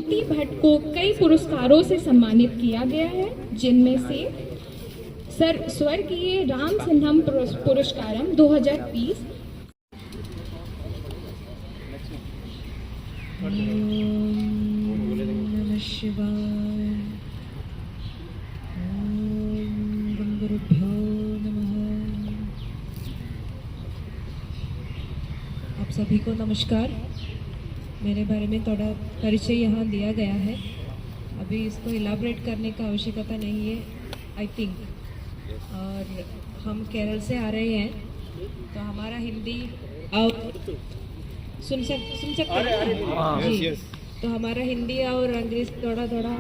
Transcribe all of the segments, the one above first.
ज्योति भट्ट को कई पुरस्कारों से सम्मानित किया गया है, जिनमें से स्वर्गीय राम सिन्हम पुरस्कारम 2020, नमः शिवाय। ओम गुरुभ्यो नमः। आप सभी को नमस्कार। मेरे बारे में थोड़ा परिचय यहाँ दिया गया है, अभी इसको इलाबरेट करने का आवश्यकता नहीं है आई थिंक। और हम केरल से आ रहे हैं, तो हमारा हिंदी और सुन सकते हैं जी। तो हमारा हिंदी और अंग्रेज थोड़ा थोड़ा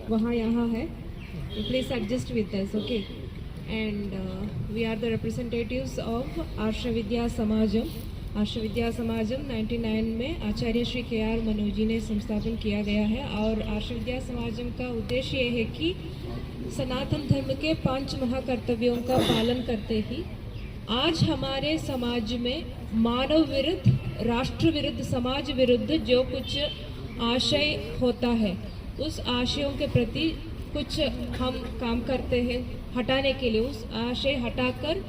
वहाँ यहाँ है, तो please adjust with us, okay. And we are the representatives of Arsha Vidya Samajam. Arsha Vidya Samajam 99 में आचार्य श्री KR मनोज जी ने संस्थापन किया गया है। और आर्ष विद्या समाजम का उद्देश्य ये है कि सनातन धर्म के 5 महाकर्तव्यों का पालन करते ही आज हमारे समाज में मानव विरुद्ध, राष्ट्र विरुद्ध, समाज विरुद्ध जो कुछ आशय होता है, उस आशयों के प्रति कुछ हम काम करते हैं हटाने के लिए। उस आशय हटाकर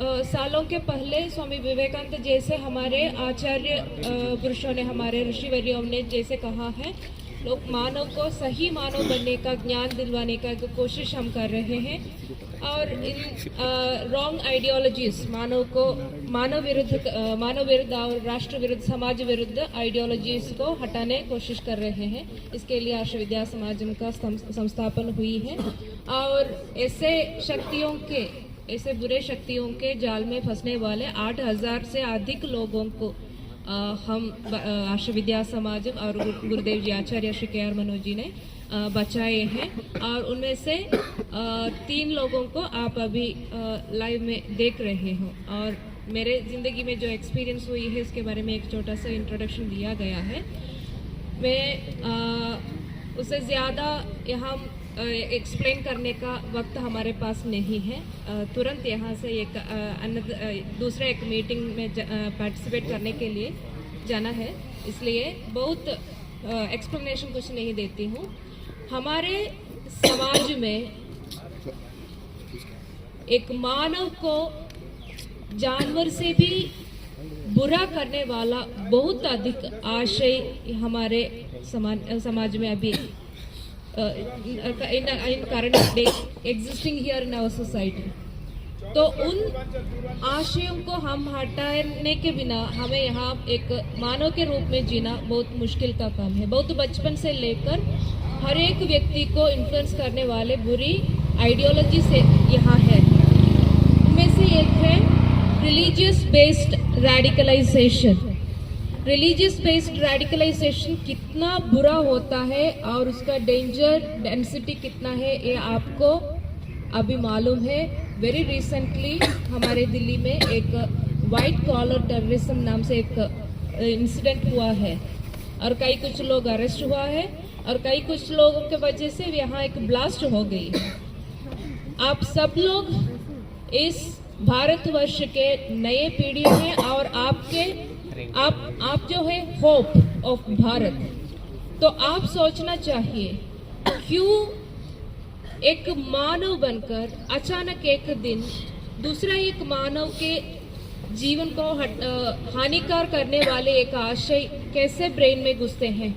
सालों के पहले स्वामी विवेकानंद जैसे हमारे आचार्य पुरुषों ने, हमारे ऋषिवर्यों ने जैसे कहा है, लोग मानव को सही मानव बनने का, ज्ञान दिलवाने का कोशिश हम कर रहे हैं। और इन रॉन्ग आइडियोलॉजीज, मानव विरुद्ध और राष्ट्र विरुद्ध, समाज विरुद्ध आइडियोलॉजीज को हटाने की कोशिश कर रहे हैं। इसके लिए आर्ष विद्या समाजम का संस्थापन हुई है। और ऐसे बुरे शक्तियों के जाल में फंसने वाले 8000 से अधिक लोगों को हम आर्ष विद्या समाजम और गुरुदेव जी आचार्य श्री KR मनोज जी ने बचाए हैं। और उनमें से 3 लोगों को आप अभी लाइव में देख रहे हो। और मेरे ज़िंदगी में जो एक्सपीरियंस हुई है उसके बारे में एक छोटा सा इंट्रोडक्शन दिया गया है। मैं उससे ज़्यादा यहाँ एक्सप्लेन करने का वक्त हमारे पास नहीं है। तुरंत यहाँ से दूसरे एक मीटिंग में पार्टिसिपेट करने के लिए जाना है, इसलिए बहुत एक्सप्लेनेशन कुछ नहीं देती हूँ। हमारे समाज में एक मानव को जानवर से भी बुरा करने वाला बहुत अधिक आशय हमारे समाज में अभी in current day existing here in our society। तो उन आशयों को हम हटाने के बिना हमें यहाँ एक मानव के रूप में जीना बहुत मुश्किल का काम है। बहुत बचपन से लेकर हर एक व्यक्ति को इन्फ्लुएंस करने वाले बुरी आइडियोलॉजी से यहाँ है। उनमें से एक है religious based radicalization. Religious based radicalization कितना बुरा होता है और उसका डेंजर डेंसिटी कितना है, ये आपको अभी मालूम है। वेरी रिसेंटली हमारे दिल्ली में एक वाइट कॉलर टेररिज्म नाम से एक इंसिडेंट हुआ है और कई कुछ लोग अरेस्ट हुआ है और कई कुछ लोगों के वजह से यहाँ एक ब्लास्ट हो गई है। आप सब लोग इस भारतवर्ष के नए पीढ़ी हैं और आप जो है होप ऑफ भारत। तो आप सोचना चाहिए, क्यों एक मानव बनकर अचानक एक दिन दूसरा एक मानव के जीवन को हानिकार करने वाले एक आशय कैसे ब्रेन में घुसते हैं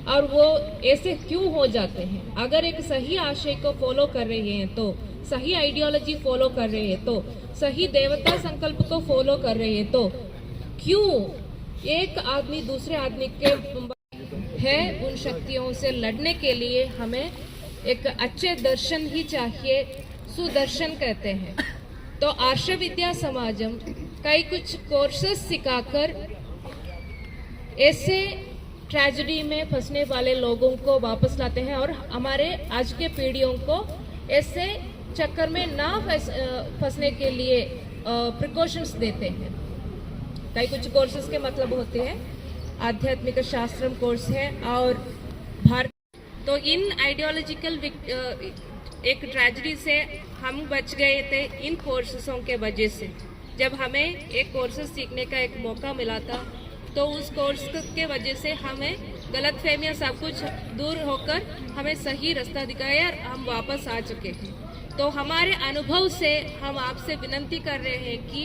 और वो ऐसे क्यों हो जाते हैं। अगर एक सही आशय को फॉलो कर रहे हैं, तो सही आइडियोलॉजी फॉलो कर रहे हैं, तो सही देवता संकल्प को फॉलो कर रहे हैं, तो क्यों एक आदमी दूसरे आदमी के है। उन शक्तियों से लड़ने के लिए हमें एक अच्छे दर्शन ही चाहिए, सुदर्शन कहते हैं। तो आर्ष विद्या समाजम कई कुछ कोर्सेस सिखाकर ऐसे ट्रेजेडी में फंसने वाले लोगों को वापस लाते हैं और हमारे आज के पीढ़ियों को ऐसे चक्कर में ना फंसने के लिए प्रिकॉशंस देते हैं। कई कुछ कोर्सेज के मतलब होते हैं आध्यात्मिक शास्त्रम कोर्स है और भारत। तो इन आइडियोलॉजिकल एक ट्रेजेडी से हम बच गए थे इन कोर्सेसों के वजह से। जब हमें एक कोर्सेज सीखने का एक मौका मिला था, तो उस कोर्स के वजह से हमें गलतफहमियां सब कुछ दूर होकर हमें सही रास्ता दिखाया और हम वापस आ चुके हैं। तो हमारे अनुभव से हम आपसे विनती कर रहे हैं कि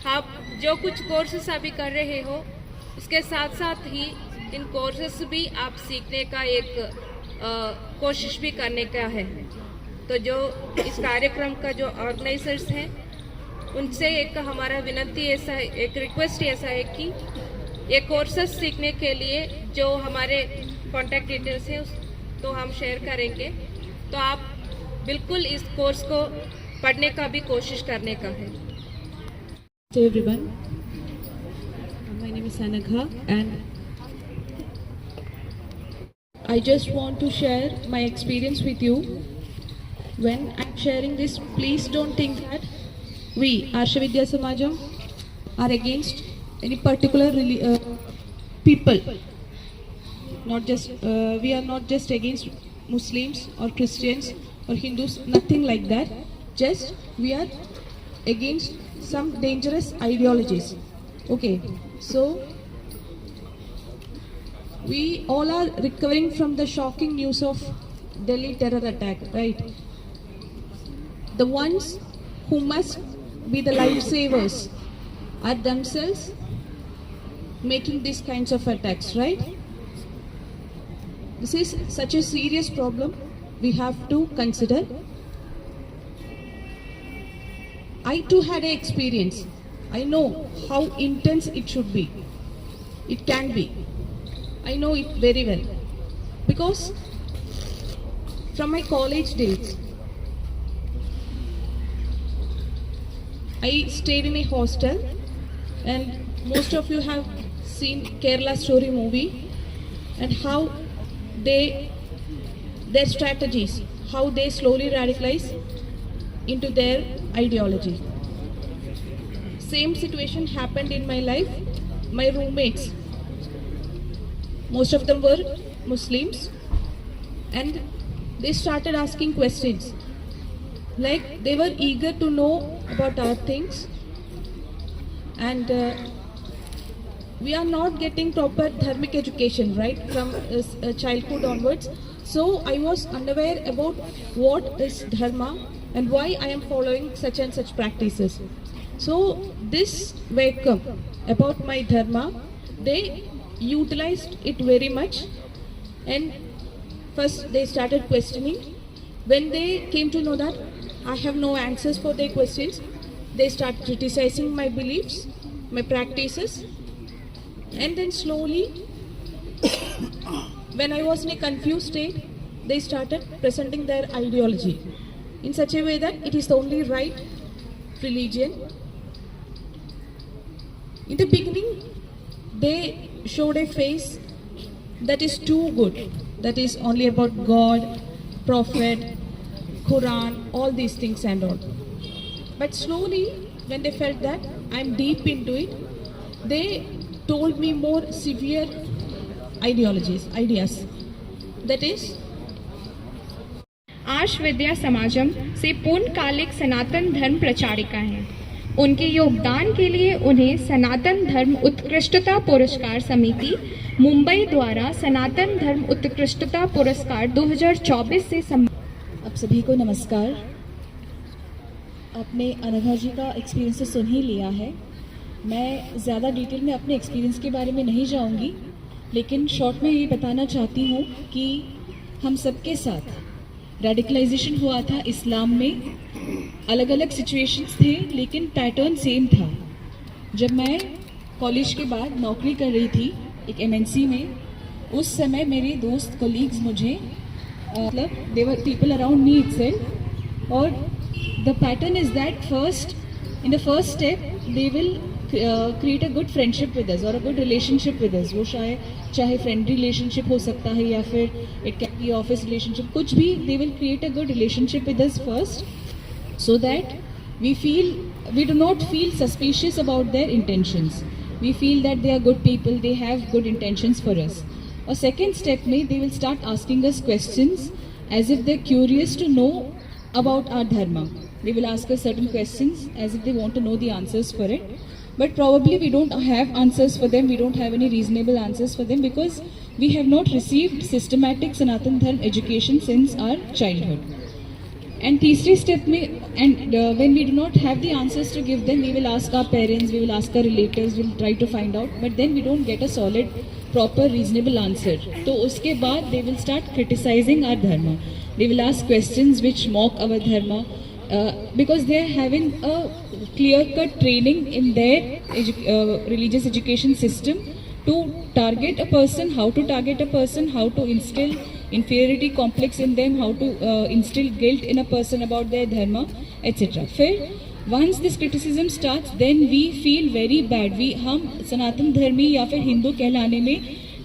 आप जो कुछ कोर्सेस अभी कर रहे हो उसके साथ साथ ही इन कोर्सेस भी आप सीखने का एक कोशिश भी करने का है। तो जो इस कार्यक्रम का जो ऑर्गेनाइजर्स हैं उनसे एक हमारा विनती ऐसा है, एक रिक्वेस्ट ऐसा है कि ये कोर्सेस सीखने के लिए जो हमारे कॉन्टैक्ट डिटेल्स हैं तो हम शेयर करेंगे, तो आप बिल्कुल इस कोर्स को पढ़ने का भी कोशिश करने का है। Hello everyone, my name is Anagha and I just want to share my experience with you. When I'm sharing this, please don't think that we, Arsha Vidya Samajam, are against any particular people. Not just we are not just against Muslims or Christians or Hindus, nothing like that. Just we are against some dangerous ideologies. Okay, so we all are recovering from the shocking news of Delhi terror attack, right? The ones who must be the lifesavers are themselves making these kinds of attacks, right? This is such a serious problem we have to consider. I too had an experience. I know how intense it should be. It can be. I know it very well. Because from my college days, I stayed in a hostel, and most of you have seen Kerala Story movie and how their strategies, how they slowly radicalize into their ideology. Same situation happened in my life. My roommates, most of them were Muslims, and they started asking questions. Like they were eager to know about our things, and we are not getting proper dharmic education, right, from childhood onwards. So I was unaware about what is dharma and why I am following such and such practices. So this wake up about my dharma, they utilized it very much, and first they started questioning. When they came to know that I have no answers for their questions, they start criticizing my beliefs, my practices, and then slowly when I was in a confused state, they started presenting their ideology in such a way that it is the only right religion. In the beginning, they showed a face that is too good, that is only about God, Prophet, Quran, all these things and all. But slowly, when they felt that I'm deep into it, they told me more severe ideas. That is, आर्ष विद्या समाजम से पूर्णकालिक सनातन धर्म प्रचारिका हैं। उनके योगदान के लिए उन्हें सनातन धर्म उत्कृष्टता पुरस्कार समिति मुंबई द्वारा सनातन धर्म उत्कृष्टता पुरस्कार 2024 से आप सभी को नमस्कार। आपने अनघा जी का एक्सपीरियंस तो सुन ही लिया है। मैं ज़्यादा डिटेल में अपने एक्सपीरियंस के बारे में नहीं जाऊंगी, लेकिन शॉर्ट में ये बताना चाहती हूँ कि हम सबके साथ रेडिकलाइजेशन हुआ था इस्लाम में। अलग अलग सिचुएशंस थे, लेकिन पैटर्न सेम था। जब मैं कॉलेज के बाद नौकरी कर रही थी एक एमएनसी में, उस समय मेरे दोस्त कोलीग्स मुझे मतलब they were people around me itself, और the pattern is that first in the first step they will create a good friendship with us और a good relationship with us. वो शायद चाहे फ्रेंड रिलेशनशिप हो सकता है या फिर it can be office relationship, कुछ भी। दे will create a good relationship with us first, so that we do not feel suspicious about their intentions. We feel that they are good people, they have good intentions for us. Or second step में they will start asking us questions as if they're curious to know about our dharma. They will ask us certain questions as if they want to know the answers for it. But probably we don't have answers for them, we don't have any reasonable answers for them, because we have not received systematic Sanatan Dharma education since our childhood. And तीसरे step में, and when we do not have the answers to give them, we will ask our parents, we will ask our relatives, we will try to find out, but then we don't get a solid, proper, reasonable answer. तो उसके बाद they will start criticizing our dharma. They will ask questions which mock our dharma, because they are having a clear-cut training in their religious education system to target a person, how to target a person, how to instill inferiority complex in them, how to instill guilt in a person about their dharma, etc. फिर once this criticism starts, then we feel very bad. हम सनातन धर्मी या फिर हिंदू कहलाने में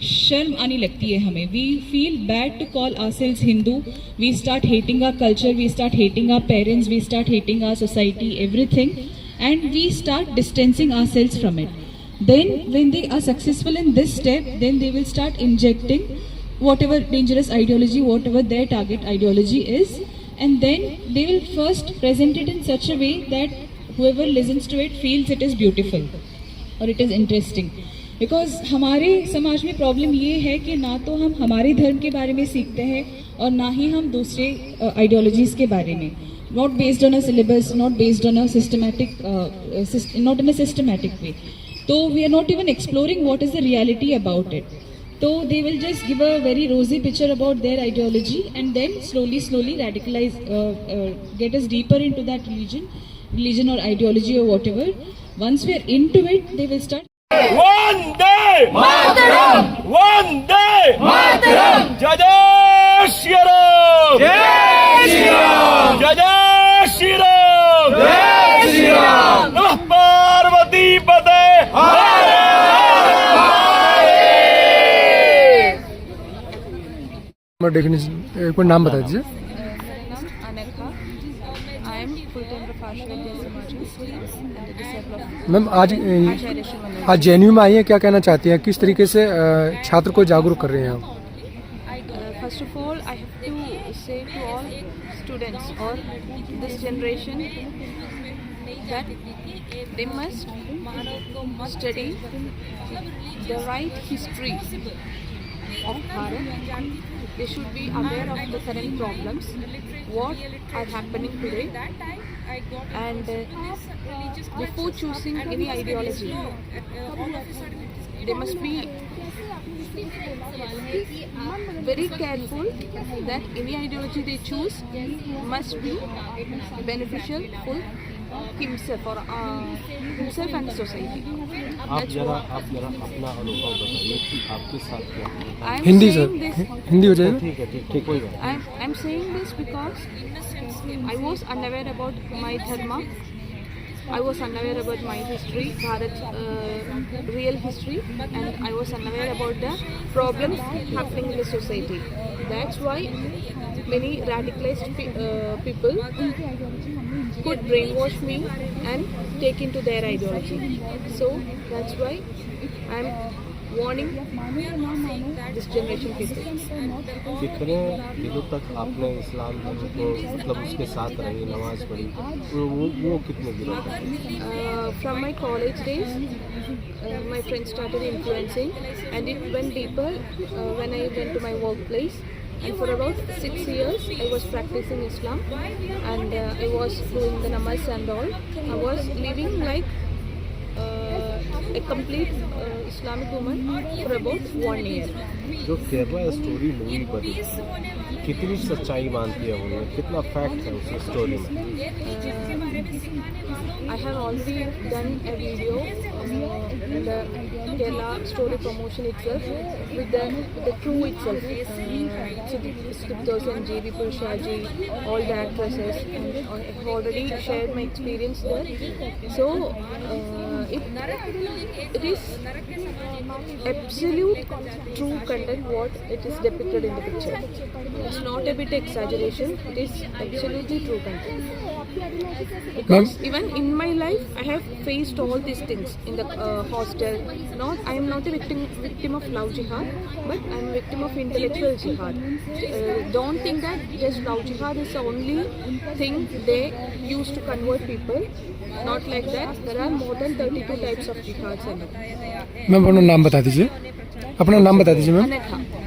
शर्म आने लगती है हमें. We feel bad to call ourselves Hindu. We start hating our culture, we start hating our parents, we start hating our society, everything, and we start distancing ourselves from it. Then when they are successful in this step, then they will start injecting whatever dangerous ideology, whatever their target ideology is, and then they will first present it in such a way that whoever listens to it feels it is beautiful or it is interesting. Because हमारे समाज में problem ये है कि ना तो हम हमारे धर्म के बारे में सीखते हैं और ना ही हम दूसरे आइडियोलॉजीज़ के बारे में. Not based on a syllabus, not based on a systematic, not in a systematic way. So we are not even exploring what is the reality about it. So they will just give a very rosy picture about their ideology and then slowly radicalize, get us deeper into that religion or ideology or whatever. Once we are into it, they will start. Vande Mataram! Vande Mataram! Jai Jai Shri Ram! Jai Shri Ram! Jai Jai Shri Ram! Jai Shri Ram! Namah Parvati Pate! एक बार नाम बता दीजिए. Anekha. I am full-time professional and the disciple of ma'am आज Acharya Shivananda. आज JNU में आई हैं, क्या कहना चाहती हैं, किस तरीके से छात्र को जागरूक कर रहे हैं आप? First of all, I have to say to all students or this generation that they must study the right history of Bharat. They should be aware of the current problems, what are happening today, and before choosing any ideology, they must be very careful that any ideology they choose must be beneficial for himself or himself and society. आप जरा अपना अनुभव बताइए कि आपके साथ क्या हुआ? I am Hindi saying sir, this. Hindi हो जाएगा. ठीक है, ठीक कोई बात I'm saying this because I was unaware about my dharma. I was unaware about my history, Bharat's real history, and I was unaware about the problems happening in the society. That's why many radicalized people could brainwash me and take into their ideology. So that's why I'm warning this generation people. कितने दिनों तक आपने इस्लाम धर्म को मतलब उसके साथ रही, नमाज पढ़ी, वो कितने दिनों तक? From my college days, my friends started influencing, and it went deeper when I went to my workplace. And for about 6 years, I was practicing Islam, and I was doing the namaz and all. I was living like a complete Islamic woman for about 1 year. जो Kerala story movie बनी, कितनी सच्चाई मानती है उन्होंने, कितना fact है उस स्टोरी में? I have already done a video in the Kerala story promotion itself with the crew itself, Sudiptos and J.B. Purushaji, all the actresses, and I have already shared my experience there. So it is absolute true content what it is depicted in the picture. It's not a bit exaggeration, it is absolutely true content. Because even in my life, I have faced all these things in the hostel. I am not a victim of love jihad, but I am a victim of intellectual jihad. Don't think that just love jihad is the only thing they use to convert people. Not like that. There are more than 32 types of jihads. Ma'am अपना नाम बता दीजिए. अपना नाम बता दीजिए ma'am. अनेखा।